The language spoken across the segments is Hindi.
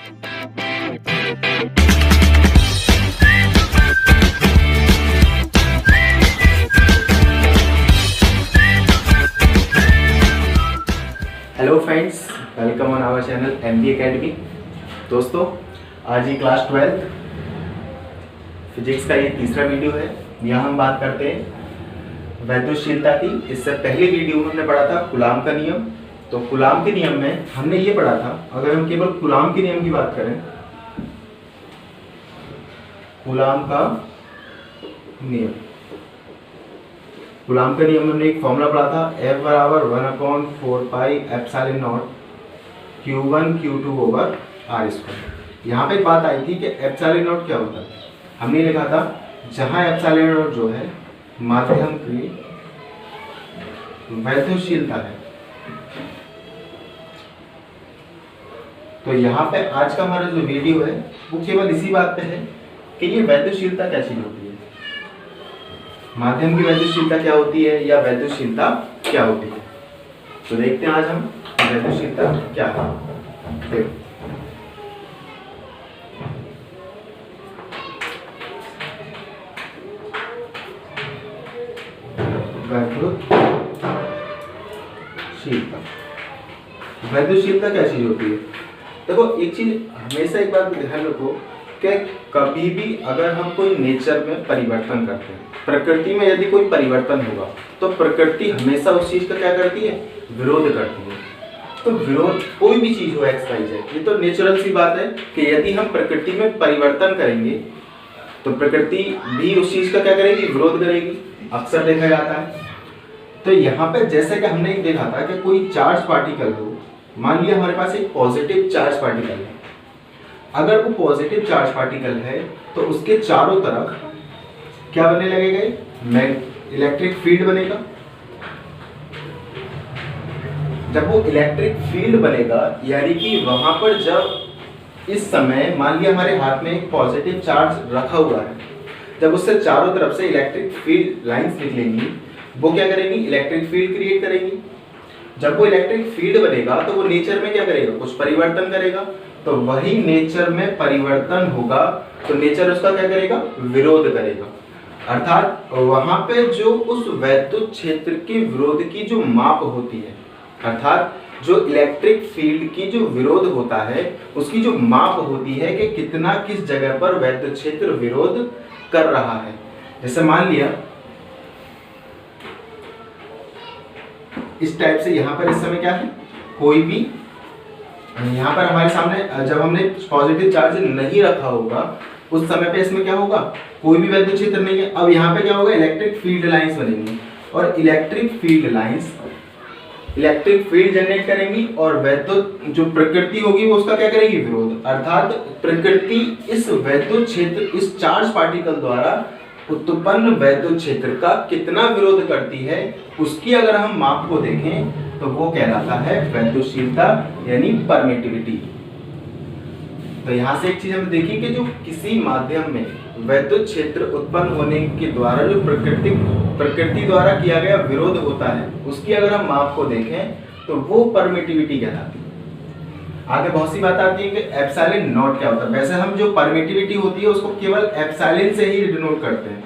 Hello friends, welcome on our channel MB Academy। दोस्तों, आज ये क्लास 12 फिजिक्स का ये तीसरा वीडियो है। यहाँ हम बात करते हैं वैद्युतशीलता की। इससे पहले वीडियो में हमने पढ़ा था कूलाम का नियम। तो कूलाम के नियम में हमने ये पढ़ा था, अगर हम केवल कूलाम के नियम की बात करें, कूलाम का नियम, कूलाम का नियम हमने एक फॉर्मूला पढ़ा था, F बराबर 1/4πε0 Q1 Q2 over R square. यहाँ पे एक बात आई थी कि एप्सिलॉन क्या होता है। हमने लिखा था जहाँ एप्सिलॉन जो है माध्यम की वैद्युतशीलता है। तो यहाँ पे आज का हमारा जो वीडियो है वो केवल इसी बात पे है कि ये वैद्युतशीलता क्या चीज होती है, माध्यम की वैद्युतशीलता क्या होती है या वैद्युतशीलता क्या होती है। तो देखते हैं आज हम वैद्युतशीलता क्या है। देखो, वैद्युतशीलता, वैद्युतशीलता क्या चीज होती है। देखो, एक चीज हमेशा एक बात ध्यान रखो कि कभी भी अगर हम कोई नेचर में परिवर्तन करते हैं, प्रकृति में यदि कोई परिवर्तन होगा तो प्रकृति हमेशा उस चीज का क्या करती है, विरोध करती है। तो विरोध कोई भी चीज हो, एक्स वाई जेड, ये तो नेचुरल सी बात है कि यदि हम प्रकृति में परिवर्तन करेंगे तो प्रकृति भी उस चीज का क्या करेगी, विरोध करेगी। अक्सर देखा जाता है। तो यहाँ पे जैसे कि हमने देखा था कि कोई चार्ज पार्टिकल हो, मान लिया हमारे पास एक पॉजिटिव चार्ज पार्टिकल है। अगर वो पॉजिटिव चार्ज पार्टिकल है तो उसके चारों तरफ क्या बनने लगेगा, इलेक्ट्रिक फील्ड बनेगा। जब वो इलेक्ट्रिक फील्ड बनेगा, यानी कि वहां पर जब इस समय मान लिया हमारे हाथ में एक पॉजिटिव चार्ज रखा हुआ है, जब उससे चारों तरफ से इलेक्ट्रिक फील्ड लाइंस निकलेंगी, वो क्या करेंगी, इलेक्ट्रिक फील्ड क्रिएट करेंगी। जब वो इलेक्ट्रिक फील्ड बनेगा तो वो नेचर में क्या करेगा, कुछ परिवर्तन करेगा। तो वही नेचर में परिवर्तन होगा तो नेचर उसका क्या करेगा, विरोध करेगा। अर्थात वहां पे जो उस वैद्युत क्षेत्र के विरोध की जो माप होती है, अर्थात जो इलेक्ट्रिक फील्ड की जो विरोध होता है उसकी जो माप होती है कि कितना किस जगह पर वैद्युत क्षेत्र विरोध कर रहा है। जैसे मान लिया इस टाइप से, यहाँ पर इस समय क्या है, कोई भी यहाँ पर हमारे सामने जब हमने पॉजिटिव चार्ज नहीं रखा होगा उस समय पे इसमें क्या होगा, कोई भी वैद्युत क्षेत्र नहीं है। अब यहाँ पे क्या होगा, इलेक्ट्रिक फील्ड लाइंस बनेंगी और electric field lines electric field generate करेंगी और वैद्युत जो प्रकृति होगी वो उसका क्या करेगी, विरोध। अर्थात प्रकृति इस वैद्युत क्षेत्र, इस चार्ज पार्टिकल द्वारा उत्पन्न वैद्युत क्षेत्र का कितना विरोध करती है, उसकी अगर हम माप को देखें तो वो कहलाता है वैद्युतशीलता यानी परमिटिविटी। तो यहाँ से एक चीज हम देखी कि जो किसी माध्यम में वैद्युत क्षेत्र उत्पन्न होने के द्वारा जो प्रकृति द्वारा किया गया विरोध होता है, उसकी अगर हम माप को देखें तो वो परमिटिविटी कहलाती है। आगे बहुत सी बात आती है कि एप्सिलॉन नॉट क्या होता है। वैसे हम जो परमिटिविटी होती है उसको केवल एप्सिलॉन से ही डिनोट करते हैं।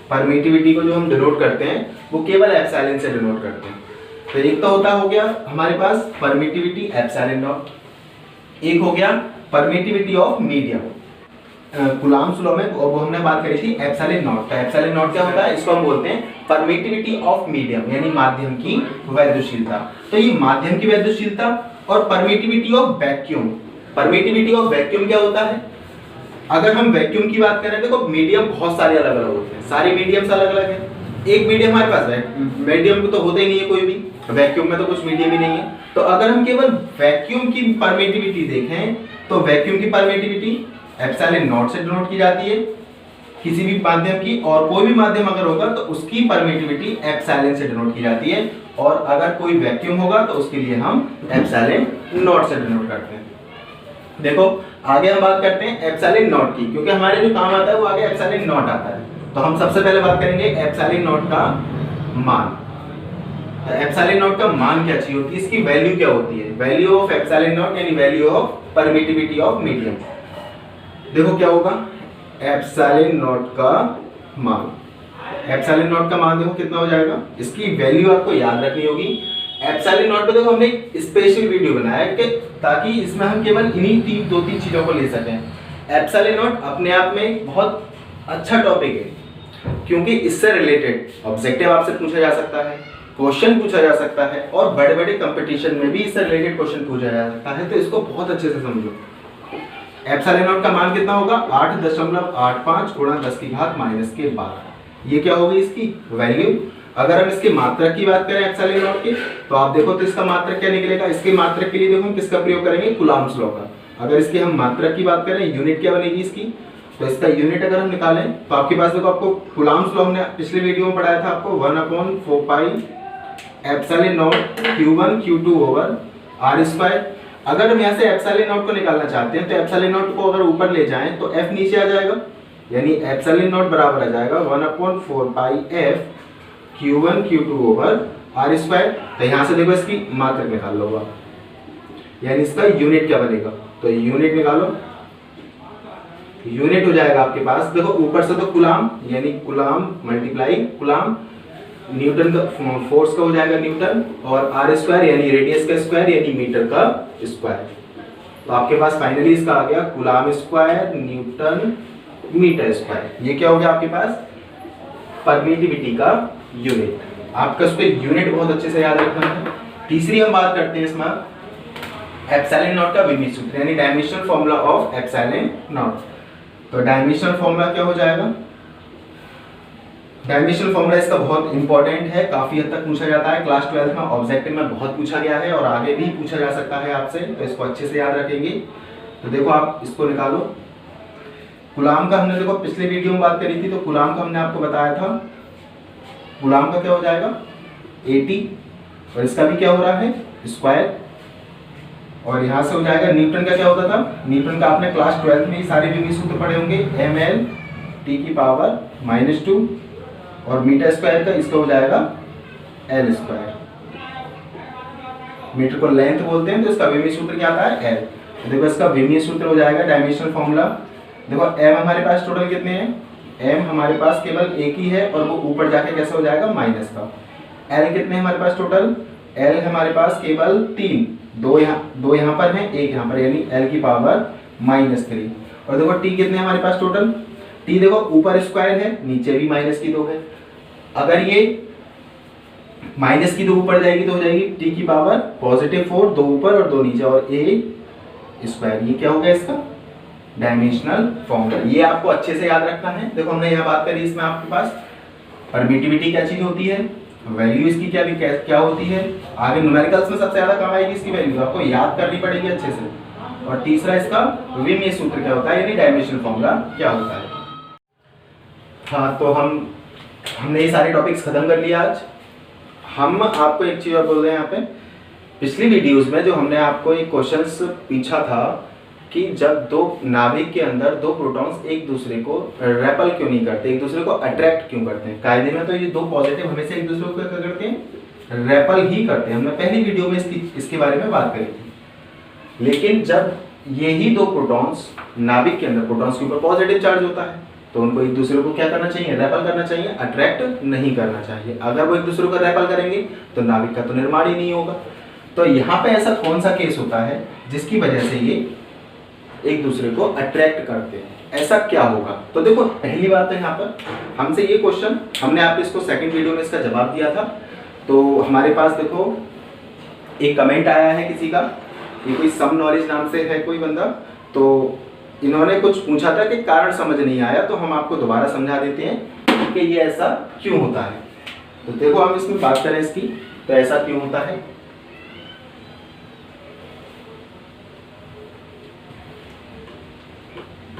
परमिटिविटी को जो हम डिनोट करते हैं वो केवल एप्सिलॉन से डिनोट करते हैं। तो एक तो हो गया हमारे पास परमिटिविटी एप्सिलॉन नॉट, एक हो गया permittivity of medium. Coulombs law में वो हमने बात करी थी एप्सिलॉन नॉट। एप्सिलॉन नॉट क्या होता है, इसको हम बोलते हैं परमिटिविटी ऑफ मीडियम यानी माध्यम की वैद्युतशीलता। तो ये माध्यम की वैद्युतशीलता और permittivity of vacuum. Permittivity of vacuum क्या होता है, अगर हम वैक्यूम की बात करें तो मीडियम बहुत सारे अलग अलग होते हैं, सारे मीडियम्स अलग अलग हैं। एक मीडियम हमारे पास है, मीडियम तो होता ही नहीं है कोई भी, वैक्यूम में तो कुछ मीडियम ही नहीं है। तो अगर हम केवल वैक्यूम की परमिटिविटी देखें तो वैक्यूम की परमिटिविटी एप्सिलॉन नॉट से डिनोट की जाती है किसी भी माध्यम की, और कोई भी माध्यम अगर होगा तो उसकी परमिटिविटी एप्सिलॉन से डिनोट की जाती है, और अगर कोई वैक्यूम होगा तो उसके लिए हम एप्सिलॉन नॉट से डिनोट करते हैं। देखो आगे हम बात करते हैं एप्सिलॉन नॉट की, क्योंकि हमारे जो काम आता है वो आगे एप्सिलॉन नॉट आता है। तो हम सबसे पहले बात करेंगे एप्सिलॉन नॉट का मान। एप्सिलॉन नॉट का मान क्या चाहिए होती है, इसकी वैल्यू क्या होती है, वैल्यू ऑफ एप्सिलॉन नॉट यानी value of permittivity of medium. देखो क्या होगा, एप्सिलॉन नॉट का मान, एप्सिलॉन नॉट का मान देखो कितना हो जाएगा, इसकी वैल्यू आपको याद रखनी होगी। एप्सिलॉन नॉट पे देखो हमने एक स्पेशल वीडियो बनाया है कि ताकि इसमें हम केवल इन्हीं दो तीन चीजों को ले सकें। एप्सिलॉन नॉट अपने आप में बहुत अच्छा टॉपिक है, क्योंकि इससे रिलेटेड ऑब्जेक्टिव आपसे पूछा जा सकता है, क्वेश्चन पूछा जा सकता है, और बड़े बड़े कंपटीशन में भी इससे रिलेटेड क्वेश्चन पूछा जा सकता है। तो इसको बहुत अच्छे से समझो। एप्सिलॉन नॉट का मान कितना होगा, 8.85 गुणा 10 की घात -12। ये क्या होगी इसकी वैल्यू। अगर हम इसकी मात्रक की बात करें एप्सिलॉन नॉट की, तो आप देखो तो इसका मात्रक क्या निकलेगा। इसके मात्रक के लिए देखो हम किसका प्रयोग करेंगे, कूलम्ब्स लॉ का। अगर इसकी हम मात्रक की बात करें, यूनिट क्या बनेगी इसकी, तो इसका यूनिट अगर हम निकालें तो आपके पास देखो, आपको कूलम्ब्स लॉ हमने पिछले वीडियो में पढ़ाया था आपको, 1/4 pi epsilon not Q1 Q2 over r²। अगर हम यहाँ से एप्सिलॉन नॉट को निकालना चाहते हैं तो एप्सिलॉन नॉट को अगर ऊपर ले जाएं तो f नीचे आ जाएगा, यानी एप्सिलॉन नॉट बराबर आ जाएगा 1/4 पाई f Q1 Q2 over r²। तो यहाँ से देखो इसकी मात्रक निकाल लो, यानी इसका यूनिट क्या बनेगा, तो यूनिट निकालो। यूनिट हो जाएगा आपके पास, देखो ऊपर से तो कूलम यानी कूलम मल्टीप्लाई कूलम, न्यूटन का फोर्स का हो जाएगा न्यूटन, और r² यानी रेडियस का स्क्वायर यानी मीटर का स्क्वायर। तो आपके पास फाइनली इसका आ गया coulomb square newton metre square. ये क्या हो गया आपके पास, परमिटिविटी का यूनिट। आपका उस पर यूनिट बहुत अच्छे से याद रखना है। तीसरी हम बात करते हैं इसमें एप्सिलॉन नॉट का विमीय सूत्र यानी dimensional formula of epsilon not. तो डायमेंशनल फॉर्मूला क्या हो जाएगा, डायमेंशनल फॉर्मूला इसका बहुत इंपॉर्टेंट है, काफी हद तक पूछा जाता है क्लास 12 में, ऑब्जेक्टिव में बहुत पूछा गया है और आगे भी पूछा जा सकता है आपसे, तो इसको अच्छे से याद रखेंगे। तो देखो आप इसको निकालो। कूलम का हमने देखो पिछले वीडियो में बात करी थी, तो कूलम का हमने आपको बताया था, कूलम का क्या हो जाएगा 80, और इसका भी क्या हो रहा है स्क्वायर, और यहाँ से हो जाएगा न्यूटन का क्या होता था, न्यूटन का आपने क्लास 12 में सारे विमीय सूत्र पढ़े होंगे, ml T⁻², और मीटर स्क्वायर का इसका हो जाएगा l²। मीटर को लेंथ बोलते हैं तो इसका विमीय सूत्र क्या आता है l। तो देखो इसका विमीय सूत्र हो जाएगा डायमेंशनल फॉर्मूला। देखो m हमारे पास टोटल कितने हैं, m हमारे पास केवल एक ही है, और वो ऊपर जाके कैसे हो जाएगा माइनस का। l कितने हमारे पास टोटल, l हमारे पास केवल 3, दो यहाँ पर है, एक यहाँ पर, यानी l⁻⁻3। और देखो t कितने हमारे पास टोटल, t देखो ऊपर स्क्वायर है, नीचे भी -2 है। अगर ये -2 ऊपर जाएगी तो हो जाएगी t⁻⁴, 2 ऊपर और 2 नीचे, और a²। ये क्या हो गया इसका डायमेंशनल फॉर्मूला। ये आपको अच्छे से याद रखना है। देखो हमने यहाँ बात करी, इसमें आपके पास परमिटिविटी क्या चीज होती है, वैल्यू इसकी क्या होती है, आगे न्यूमेरिकल्स में सबसे ज्यादा काम आएगी इसकी वैल्यू, आपको याद करनी पड़ेगी अच्छे से। और तीसरा इसका विमीय सूत्र क्या होता है यानी डायमेंशनल फॉर्मूला क्या होता है। हाँ, तो हमने ये सारे टॉपिक्स खत्म कर लिए आज। हम आपको एक चीज और बोल रहे हैं यहाँ पे, पिछली वीडियोस में जो हमने आपको एक क्वेश्चंस पूछा था कि जब दो नाभिक के अंदर दो प्रोटॉन्स एक दूसरे को रेपल क्यों नहीं करते, एक दूसरे को अट्रैक्ट क्यों करते हैं। कायदे में तो ये दो पॉजिटिव हमेशा एक दूसरे को क्या करते हैं, रेपल ही करते हैं। हमने पहली वीडियो में इसके बारे में बात करी थी। लेकिन जब यही दो प्रोटॉन्स नाभिक के अंदर, प्रोटॉन्स के ऊपर पॉजिटिव चार्ज होता है, तो उनको एक दूसरे को क्या करना चाहिए, रेपल करना चाहिए, अट्रैक्ट नहीं करना चाहिए। अगर वो एक दूसरे को रेपल करेंगे तो नाभिक का तो निर्माण ही नहीं होगा। तो यहाँ पे ऐसा कौन सा केस होता है जिसकी वजह से ये एक दूसरे को अट्रैक्ट करते हैं, ऐसा क्या होगा। तो देखो पहली बात है, यहाँ पर हमसे ये क्वेश्चन, हमने आप इसको सेकंड वीडियो में इसका जवाब दिया था। तो हमारे पास देखो एक कमेंट आया है किसी का, ये कोई सम नॉलेज नाम से है कोई बंदा, तो इन्होंने कुछ पूछा था कि कारण समझ नहीं आया, तो हम आपको दोबारा समझा देते हैं कि ये ऐसा क्यों होता है। तो देखो हम इसमें बात करें इसकी, तो ऐसा क्यों होता है।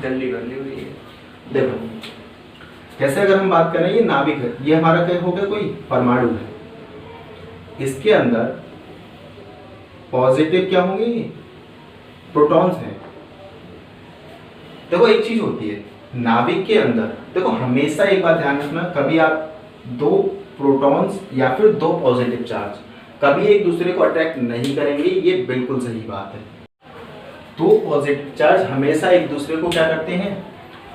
जल्दी कर ली। देखो जैसे अगर हम बात करें, ये नाभिक है, ये हमारा क्या हो गया, कोई परमाणु है, इसके अंदर पॉजिटिव क्या होंगे, प्रोटॉन्स हैं। देखो एक चीज होती है नाभिक के अंदर, देखो हमेशा एक बात ध्यान रखना, कभी आप दो प्रोटॉन्स या फिर दो पॉजिटिव चार्ज कभी एक दूसरे को अट्रैक्ट नहीं करेंगे, ये बिल्कुल सही बात है। दो पॉजिटिव चार्ज हमेशा एक दूसरे को क्या करते हैं,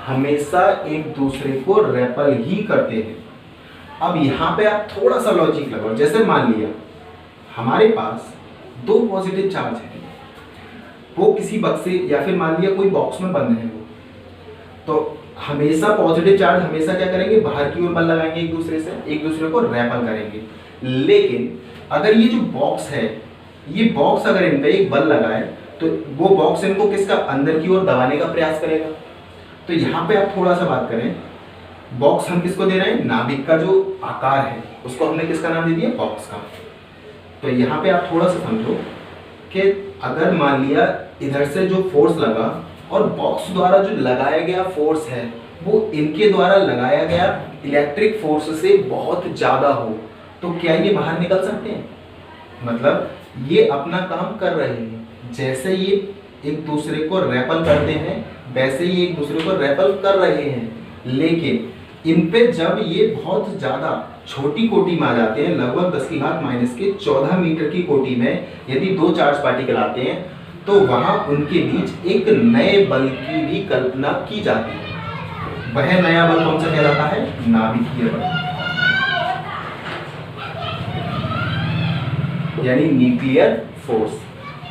हमेशा एक दूसरे को रेपल ही करते हैं। अब यहाँ पे आप थोड़ा सा लॉजिक लगाओ, जैसे मान लिया हमारे पास दो पॉजिटिव चार्ज है, वो किसी बक्से या फिर मान लिया कोई बॉक्स में बंद है वो, तो हमेशा पॉजिटिव चार्ज हमेशा क्या करेंगे, बाहर की ओर बल लगाएंगे एक दूसरे से, एक दूसरे को रेपल करेंगे। लेकिन अगर ये जो बॉक्स है, ये बॉक्स अगर इन पे एक बल लगाए तो वो बॉक्स इनको किसका, अंदर की ओर दबाने का प्रयास करेगा। तो यहाँ पे आप थोड़ा सा बात करें, बॉक्स हम किसको दे रहे हैं, नाभिक का जो आकार है उसको हमने किसका नाम दे दिया, बॉक्स का। तो यहाँ पे आप थोड़ा सा समझो कि अगर मान लिया इधर से जो फोर्स लगा और बॉक्स द्वारा जो लगाया गया फोर्स है वो इनके द्वारा लगाया गया इलेक्ट्रिक फोर्स से बहुत ज़्यादा हो, तो क्या ये बाहर निकल सकते हैं? मतलब ये अपना काम कर रहे हैं, जैसे ये एक दूसरे को रेपल करते हैं वैसे ही एक दूसरे को रेपल कर रहे हैं। लेकिन इन पे जब ये बहुत ज़्यादा छोटी कोटि में आ जाते हैं, लगभग 10⁻⁻14 मीटर की कोटि में यदि दो चार्ज पार्टिकल आते हैं तो वहाँ उनके बीच एक नए बल की भी कल्पना की जाती है। वह नया बल कौन सा कहलाता है, नाभिकीय बल, यानी न्यूक्लियर फोर्स।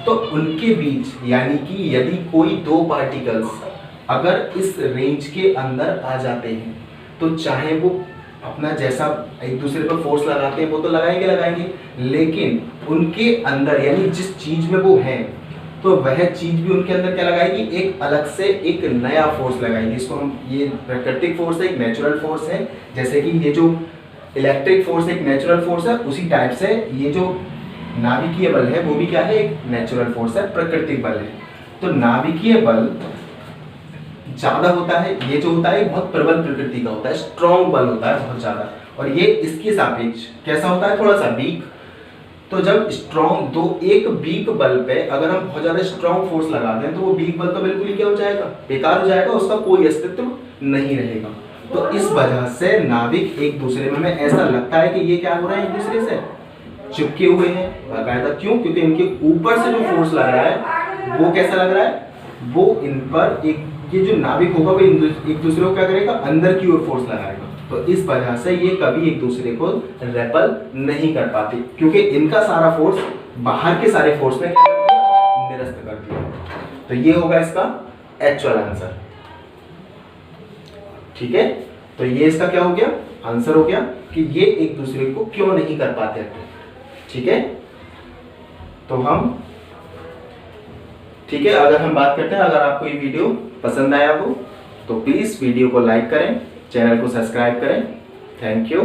तो उनके बीच यानी कि यदि कोई दो पार्टिकल्स अगर इस रेंज के अंदर आ जाते हैं तो चाहे वो अपना जैसा एक दूसरे पर फोर्स लगाते हैं वो तो लगाएंगे, लेकिन उनके अंदर यानी जिस चीज में वो है तो वह चीज भी उनके अंदर क्या लगाएगी, एक अलग से एक नया फोर्स लगाएगी। इसको हम, ये प्राकृतिक फोर्स है, एक नेचुरल फोर्स है। जैसे कि ये जो इलेक्ट्रिक फोर्स एक नेचुरल फोर्स है, उसी टाइप से ये जो नाभिकीय बल है वो भी क्या है, एक नेचुरल फोर्स है, प्राकृतिक बल है। तो नाभिकीय बल ज्यादा होता है, ये जो होता है बहुत प्रबल प्रकृति का होता है, स्ट्रॉन्ग बल होता है बहुत ज्यादा, और ये इसके सापेक्ष कैसा होता है, थोड़ा सा वीक। तो जब स्ट्रॉन्ग एक वीक बल पे अगर हम बहुत ज्यादा स्ट्रॉन्ग फोर्स लगा दें तो वो वीक बल तो बिल्कुल ही क्या हो जाएगा, बेकार हो जाएगा, उसका कोई अस्तित्व नहीं रहेगा। तो इस वजह से नाभिक एक दूसरे में ऐसा लगता है कि ये क्या हो रहा है, एक दूसरे से चिपके हुए हैं बाकायदा। क्यों? क्योंकि इनके ऊपर से जो फोर्स लग रहा है वो कैसा लग रहा है, वो इन पर एक, ये जो नाभिक होगा वो एक दूसरे को क्या करेगा, अंदर की ओर फोर्स लगाएगा। तो इस वजह से ये कभी एक दूसरे को रेपल नहीं कर पाते, क्योंकि इनका सारा फोर्स बाहर के सारे फोर्स में निरस्त कर दिया। तो ये होगा इसका एक्चुअल आंसर। ठीक है, तो ये इसका क्या हो गया, आंसर हो गया कि ये एक दूसरे को क्यों नहीं कर पाते। ठीक है, तो हम ठीक है, अगर हम बात करते हैं, अगर आपको ये वीडियो पसंद आया हो तो प्लीज वीडियो को लाइक करें, चैनल को सब्सक्राइब करें। Thank you.